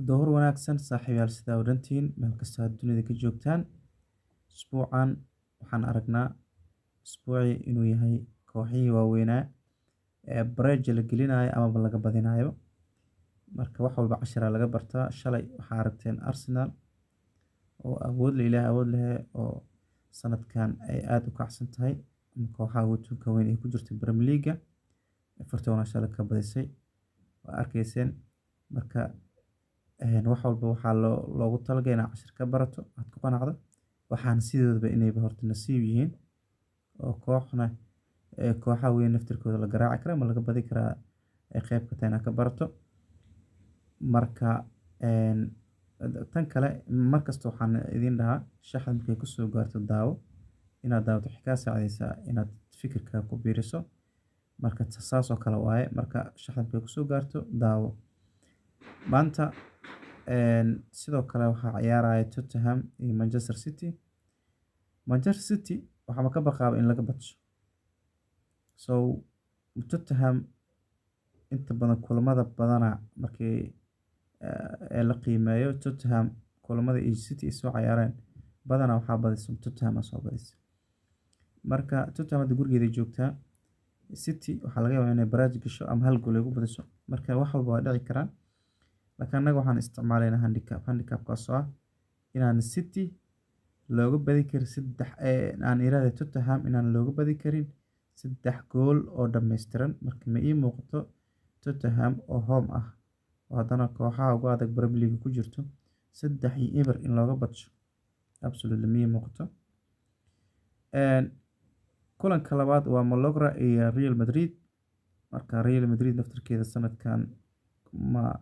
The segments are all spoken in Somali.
Door wanaagsan saaxiibayaal sidaa odhantiin meel kasta aad dunida ka joogtaan. Usbuucan waxaan aragnaa usbuucii inuu yahay kooxihii waaweynaa ee bareja la gelinayo amaba laga badinayo. Marka wax walba cashara laga bartaa. Shalay waxaa aragteen Arsenal oo awood leh, Ilaahay awood leh oo sanadkan ay aad u kacsan tahay. Kooxaha ugu tunka weyn ee ku jirta Premier League Everton shalay ka badisay. Waa arkayseen marka wax walba waxaa loogu talagalay inaad cashar ka barato aad ku qanacdo. Waxaan sidoodaba inayba horta nasiib yihiin oo kooxaha weyn naftirkooda la garaaci karaa ama laga badi karaa ay qayb ka tahay inaad ka barato. Marka tan kale markasta waxaan idin dhahaa shaxda markay ku soo gaarto daawo inaad daawato waxay kaa saacidaysaa inaad fikirka ku biiriso. Marka saas oo kale waaye marka shaxda markay ku soo gaarto daawo. Maanta sidoo kale waxaa ciyaaraya Tottenham iyo Manchester City. Manchester City waxaa ka baqaaba in laga badsho. So Tottenham inta badan kulamada badana markii la qiimeeyo Tottenham kulamada iyo City soo ciyaareen badana waxaa badisay Tottenham soo badisay. Marka Tottenham hadda gurigeeda joogtaa City waxaa laga yaabaa inay barrage gasho ama hal gool ay ku badiso. Marka wax walba waa dhici karaan. Laakiin anaga waxaan isticmaalaynaa handicap kaas oo ah inaan City looga badi karin aan iraahdo Tottenham inaan looga badi karin 3 gool oo dhameystiran. Marka ma ii muuqato Tottenham oo home ah oo haddana kooxaha ugu adag Premier League ku jirto 3-0 in looga badsho absolutely ma ii muuqato. Kulanka labaad waa Mallorca iyo Real Madrid. Marka Real Madrid naftirkeeda sanadkan ma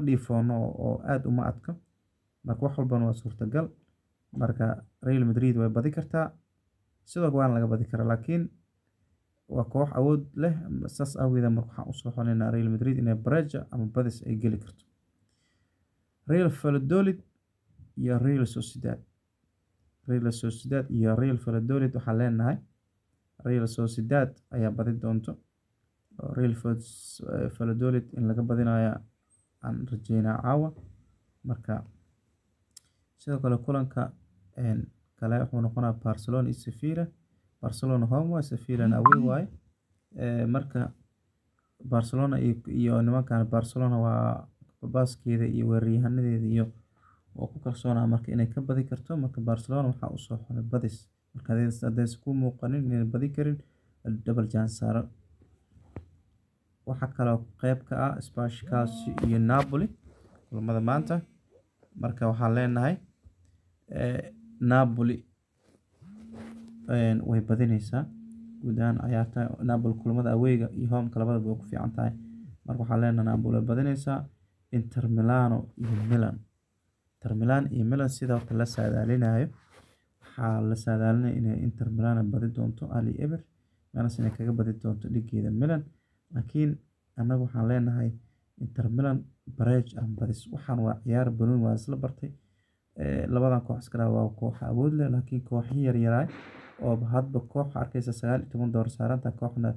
dhiifoono oo aad uma adka. Marka wax walbana waa suurtagal. Marka Real Madrid way badi kartaa sidoo kale laga badi karaa laakiin waa koox awood leh saas awgeed marka waxaan u soo xulinaynaa Real Madrid inay bareja ama badis ay geli karto. Real Valladolid iyo Real Sociedad. Real Sociedad iyo Real Valladolid waxaan leenahay Real Sociedad ayaa badi doonto. Real Valladolid in laga badinayo aan rajeynaa caawa. Marka sidoo kale kulanka kale wuxuu noqonayaa Barcelona iyo Sevilla. Barcelona home waa Sevilla away waaye. Marka Barcelona iyo nimankan Barcelona waa baaskeeda iyo weeraryahaanadeeda iyo oo ku kalsoonaa marka inay ka badi karto. Marka Barcelona waxaa u soo xulay badis. Marka hadday ku muuqanin inay badi karin double chance saaro. Waxaa kaloo qayb ka ah Spurs iyo Napoli kulamada maanta. Marka waxaan leenahay Napoli way badinaysaa guud ahaan ciyaarta Napoli kulamada awayga iyo home labadaba way ku fiican tahay. Marka waxaan leenahay Napoli way badinaysaa. Inter Milan iyo Milan sidoo kale la saadaalinayo waxaa la saadaalinaya inay Inter Milan badi doonto Ali Eber meelaas inay kaga badi doonto dhigeeda Milan. Laakiin anagu waxaan leenahay Inter Milan barrage ama badis. Waxaan waa ciyaar banooni waa isla bartay. Labadan koox iska waa koox awood leh laakiin kooxihii yaryar oo hadba koox arkaysa $19 saaranta kooxna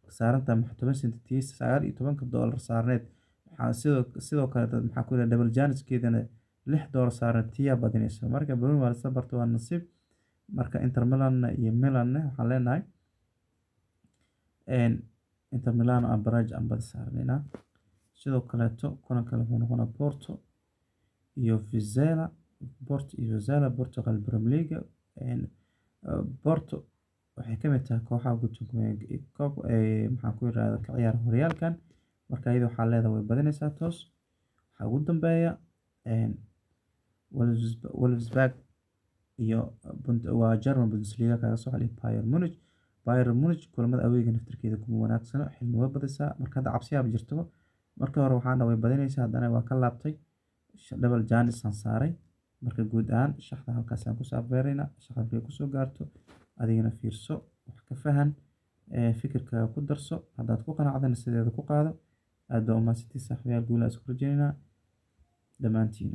saaranta $19 saarneed. Waxaa sidoo kale maxaa ku yiraahdaa double chance keedana $6 saaran tiya badinaysa. Marka banooni waa isla bartay waa nasiib. Marka Inter Milan iyo Milan waxaan leenahay Inter Milan aan barrage aan badi saarnayna. Sidoo kale kulan kale wuxuu noqonayaa Porto Premier League. Porto waxay ka mid tahay kooxaha ugu maxaan ku yiraahdaa ka ciyaar horyaalkan. Marka iyada waxaa leedahay way badinaysaa toos. Waxaa ugu dambeeya Wolfsburg iyo waa German Bundesliga kaga soo xalay Bayern Munich kulamada awayga naftirkeeda kuma wanaagsana xilmi way badisaa. Marka hadda cabsiyaab jirto. Marka hore waxaan way badinaysaa haddana waa ka laabtay double chance aan saaray. Marka guud ahaan shaxda halkaas aan ku saafeerayna shaxda markay ku soo gaarto adigana fiirso wax ka fahan fikirkaaga ku darso haddaad ku qanacdana sideeda ku qaado. aad baa u mahadsantihiin saaxiibayaal guul aan isku rajeynaa dhamaantiin.